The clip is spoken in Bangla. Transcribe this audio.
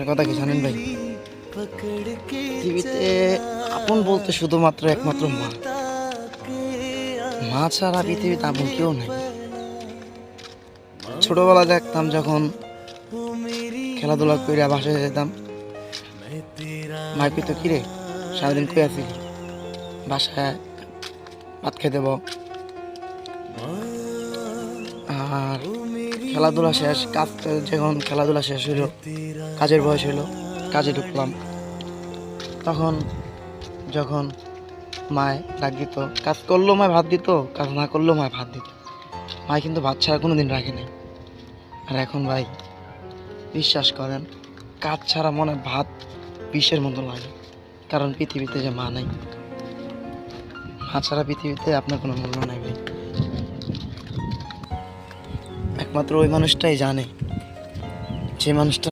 একটা কথা কি জানেন ভাই, পৃথিবীতে আপন বলতে শুধুমাত্র একমাত্র মা। মা ছাড়া পৃথিবীতে আপন কেউ নাই। ছোটবেলা দেখতাম যখন খেলাধুলা করে বাসায় যেতাম, মাই পিতো কিরে সারাদিন কই আছিলি, বাসায় ভাত খেতে দেব। আর খেলাধুলা শেষ, যখন খেলাধুলা শেষ হইলো, কাজের বয়স হইলো, কাজে ঢুকলাম। তখন যখন মায় ডাক দিত, কাজ করলেও মায় ভাত দিত, কাজ না করলেও মায় ভাত দিত। মায় কিন্তু ভাত ছাড়া কোনো দিন রাখে নাই। আর এখন ভাই বিশ্বাস করেন, কাজ ছাড়া মনে হয় ভাত বিষের মতো লাগে। কারণ পৃথিবীতে যে মা নাই, মা ছাড়া পৃথিবীতে আপনার কোনো মূল্য নাই ভাই। একমাত্র ওই মানুষটাই জানে, যে মানুষটা